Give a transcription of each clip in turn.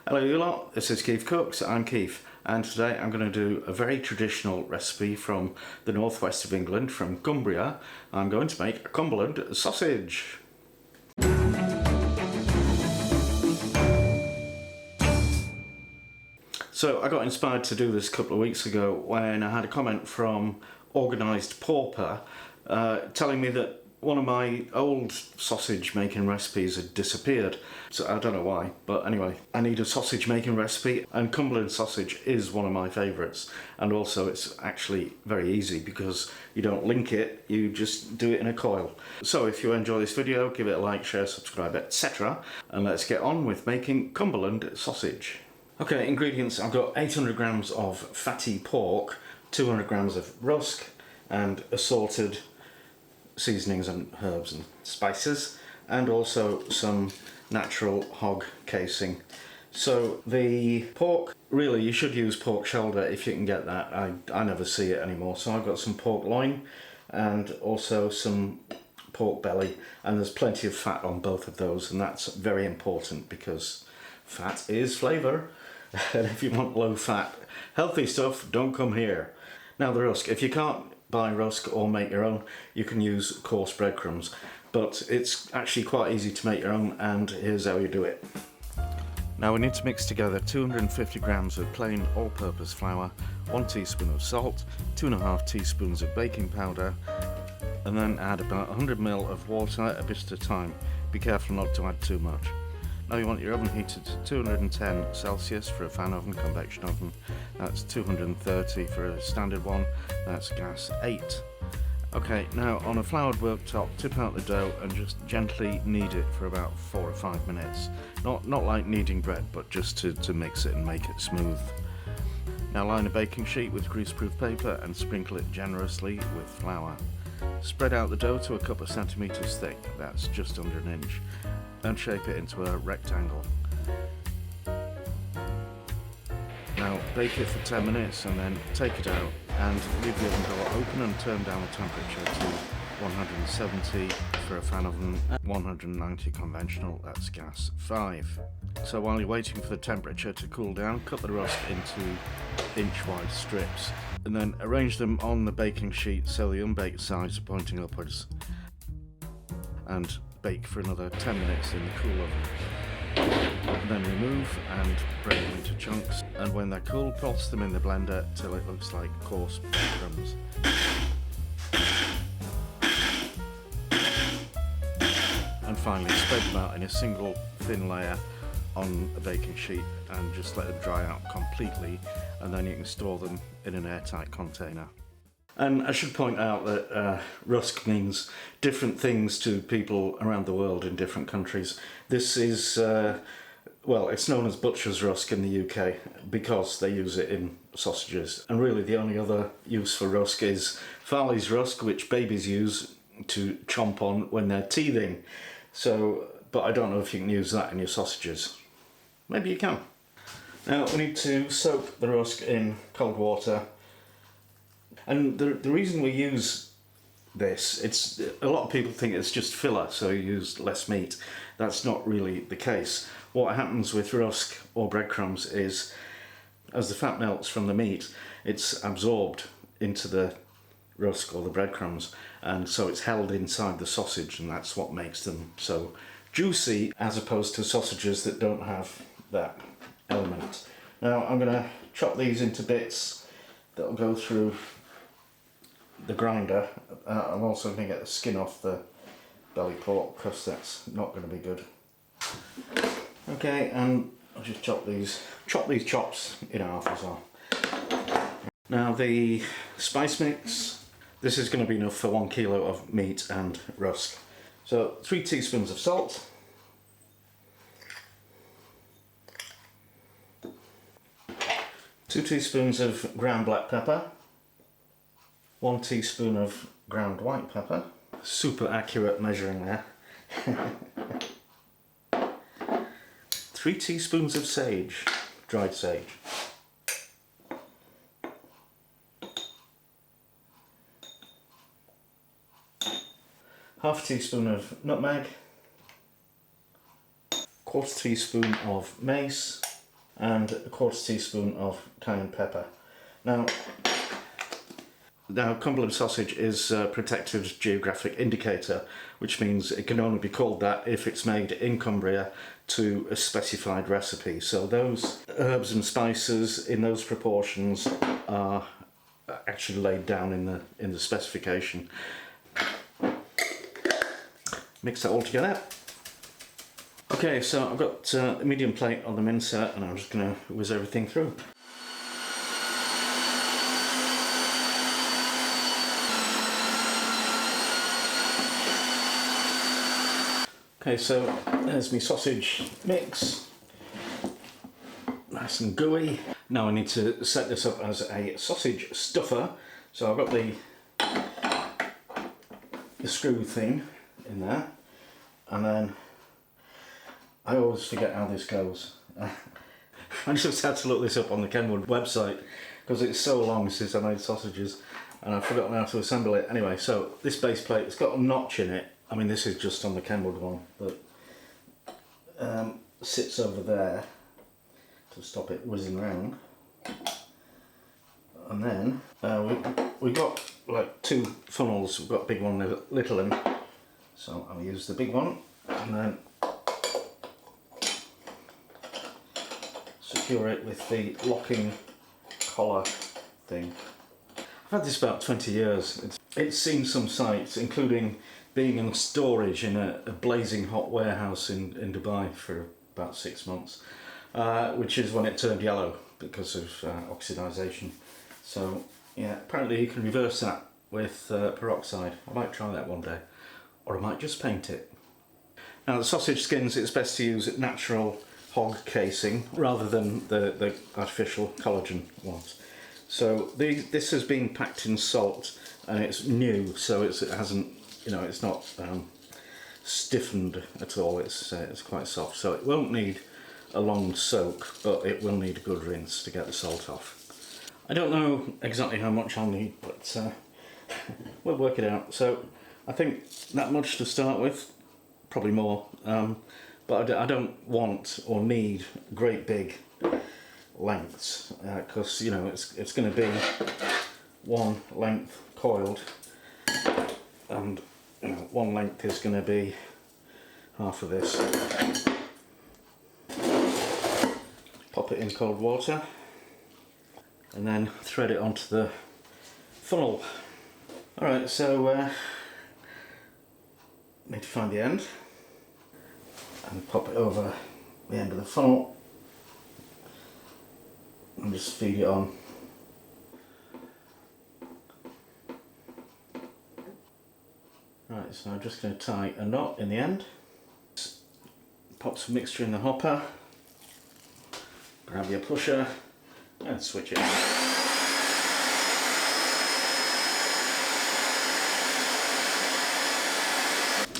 Hello you lot, this is KeefCooks, I'm Keef, and today I'm going to do a very traditional recipe from the northwest of England, from Cumbria. I'm going to make a Cumberland sausage. So I got inspired to do this a couple of weeks ago when I had a comment from Organised Pauper telling me that one of my old sausage making recipes had disappeared. So I don't know why, but anyway, I need a sausage making recipe, and Cumberland sausage is one of my favourites. And also it's actually very easy because you don't link it, you just do it in a coil. So if you enjoy this video, give it a like, share, subscribe, etc. And let's get on with making Cumberland sausage. Okay, ingredients: I've got 800 grams of fatty pork, 200 grams of rusk, and assorted seasonings and herbs and spices, and also some natural hog casing. So the pork, really you should use pork shoulder if you can get that. I never see it anymore. So I've got some pork loin and also some pork belly, and there's plenty of fat on both of those, and that's very important because fat is flavour. And if you want low fat healthy stuff, don't come here. Now the rusk, if you can't buy rusk or make your own, you can use coarse breadcrumbs, but it's actually quite easy to make your own, and here's how you do it. Now we need to mix together 250 grams of plain all-purpose flour, 1 teaspoon of salt, 2.5 teaspoons of baking powder, and then add about 100 ml of water a bit at a time. Be careful not to add too much. Now you want your oven heated to 210 Celsius for a fan oven, convection oven. That's 230 for a standard one. That's gas 8. Okay, now on a floured worktop, tip out the dough and just gently knead it for about 4 or 5 minutes. Not like kneading bread, but just to mix it and make it smooth. Now line a baking sheet with greaseproof paper and sprinkle it generously with flour. Spread out the dough to a couple of centimetres thick, that's just under an inch, and shape it into a rectangle. Now bake it for 10 minutes and then take it out and leave the oven door open and turn down the temperature to 170 for a fan oven, 190 conventional, that's gas 5. So while you're waiting for the temperature to cool down, cut the rusk into inch-wide strips and then arrange them on the baking sheet so the unbaked sides are pointing upwards, and bake for another 10 minutes in the cool oven. And then remove and break them into chunks, and when they're cool, pulse them in the blender till it looks like coarse crumbs. And finally spread them out in a single thin layer on a baking sheet and just let them dry out completely, and then you can store them in an airtight container. And I should point out that rusk means different things to people around the world in different countries. This is, well, it's known as butcher's rusk in the UK because they use it in sausages. And really the only other use for rusk is Farley's rusk, which babies use to chomp on when they're teething. So, but I don't know if you can use that in your sausages. Maybe you can. Now we need to soak the rusk in cold water. And the reason we use this, it's a lot of people think it's just filler, so you use less meat. That's not really the case. What happens with rusk or breadcrumbs is, as the fat melts from the meat, it's absorbed into the rusk or the breadcrumbs, and so it's held inside the sausage, and that's what makes them so juicy, as opposed to sausages that don't have that element. Now I'm going to chop these into bits that'll go through the grinder. I'm also going to get the skin off the belly pork because that's not going to be good. Okay, and I'll just chop these chops in half as well. Now the spice mix, this is going to be enough for 1 kilo of meat and rusk. So 3 teaspoons of salt, 2 teaspoons of ground black pepper, 1 teaspoon of ground white pepper, super accurate measuring there, 3 teaspoons of sage, dried sage, half teaspoon of nutmeg, 1/4 teaspoon of mace, and a quarter teaspoon of cayenne pepper. Now Cumberland sausage is a protected geographic indicator, which means it can only be called that if it's made in Cumbria to a specified recipe. So those herbs and spices in those proportions are actually laid down in the specification. Mix that all together. Okay, so I've got a medium plate on the mincer and I'm just going to whiz everything through. Okay, so there's my sausage mix, nice and gooey. Now I need to set this up as a sausage stuffer. So I've got the screw thing in there, and then I always forget how this goes. I just had to look this up on the Kenwood website because it's so long since I made sausages and I've forgotten how to assemble it. Anyway, so this base plate, it's got a notch in it. I mean, this is just on the Kenwood one, but sits over there to stop it whizzing around. And then we've got like two funnels. We've got a big one and a little one. So I'll use the big one and then secure it with the locking collar thing. I've had this about 20 years. It's seen some sights, including being in storage in a blazing hot warehouse in Dubai for about 6 months, which is when it turned yellow because of oxidisation. So yeah, apparently you can reverse that with peroxide. I might try that one day, or I might just paint it. Now the sausage skins, it's best to use natural hog casing rather than the artificial collagen ones. So this has been packed in salt and it's new, so it hasn't, you know, it's not stiffened at all. It's quite soft, so it won't need a long soak, but it will need a good rinse to get the salt off. I don't know exactly how much I'll need, but we'll work it out. So I think that much to start with, probably more, but I don't want or need great big lengths because you know it's going to be one length coiled, and you know, one length is going to be half of this. Pop it in cold water and then thread it onto the funnel. Alright, so need to find the end and pop it over the end of the funnel and just feed it on. Right, so I'm just going to tie a knot in the end. Pop some mixture in the hopper, grab your pusher and switch it on.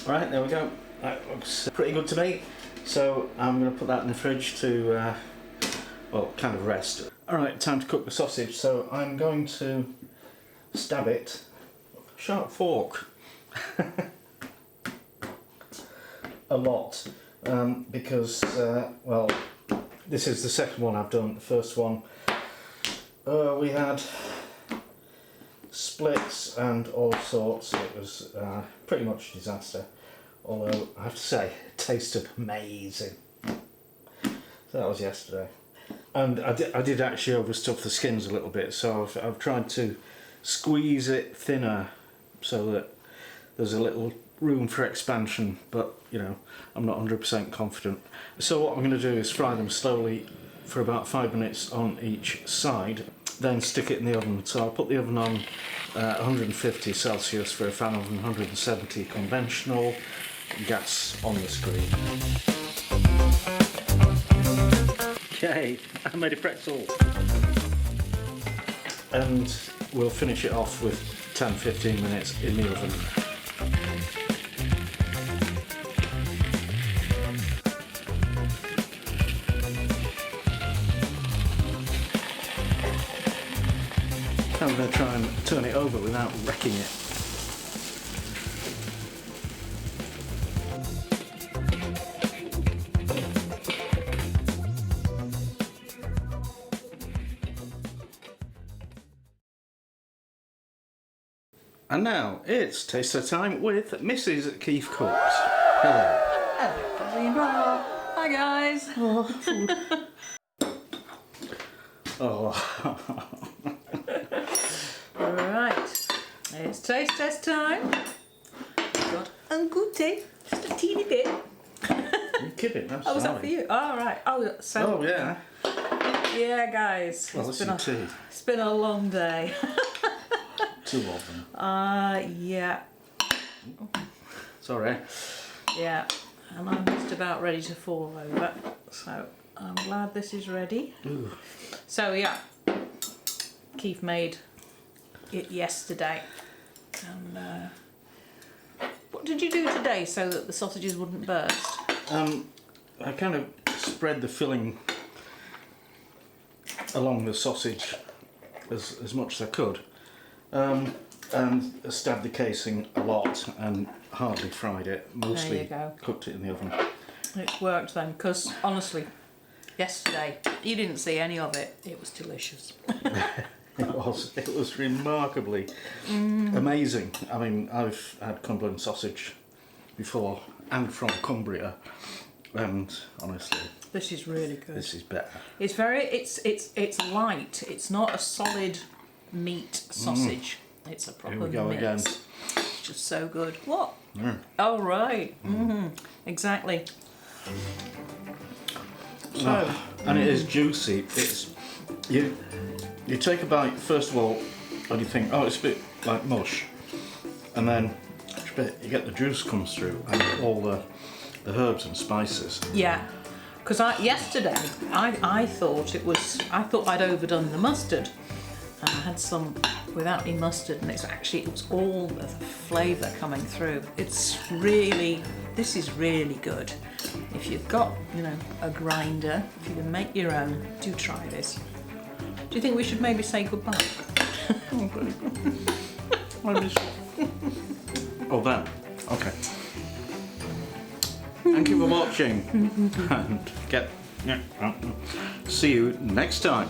Right, there we go. That looks pretty good to me. So I'm going to put that in the fridge to, well, kind of rest. Alright, time to cook the sausage. So I'm going to stab it with a sharp fork. A lot, because, well, this is the second one I've done. The first one, we had splits and all sorts. It was pretty much a disaster. Although I have to say, it tasted amazing. So that was yesterday. And I did actually overstuff the skins a little bit, so I've tried to squeeze it thinner so that there's a little room for expansion, but you know, I'm not 100% confident. So what I'm going to do is fry them slowly for about 5 minutes on each side, then stick it in the oven. So I'll put the oven on 150 Celsius for a fan oven, 170 conventional, gas on the screen. Okay, I made a pretzel. And we'll finish it off with 10-15 minutes in the oven. I'm going to try and turn it over without wrecking it. And now it's taster time with Mrs. KeefCooks. Hello. Hello. Hi guys. Oh, food. Oh. Right, it's taste test time. Got a goûter, just a teeny bit. You're kidding, I'm Oh, was that sorry. for you? Oh, right. Oh, so. Oh, yeah. Yeah, guys. Well, tea. It's been a long day. 2 of them. Yeah. Sorry. Yeah. And I'm just about ready to fall over. So I'm glad this is ready. Ooh. So yeah, Keith made it yesterday. And what did you do today so that the sausages wouldn't burst? I kind of spread the filling along the sausage as much as I could, and stabbed the casing a lot and hardly fried it. Mostly There you go. cooked it in the oven. It's worked then, because honestly, yesterday you didn't see any of it. It was delicious. It was remarkably amazing. I mean, I've had Cumberland Sausage before and from Cumbria, and honestly, This is really good. this is better. It's very, it's light. It's not a solid meat sausage. It's a proper Here we go mix. again. It's just so good. What? Mm. Oh right. Exactly. So, And it is juicy. It's you take a bite first of all, and you think, oh, it's a bit like mush, and then you get the juice comes through and all the herbs and spices. yeah. Because yesterday I thought I'd overdone the mustard. And I had some without any mustard, and it was all the flavour coming through. This is really good. If you've got, a grinder, if you can make your own, do try this. Do you think we should maybe say goodbye? Oh, then. Okay. Thank you for watching, and see you next time.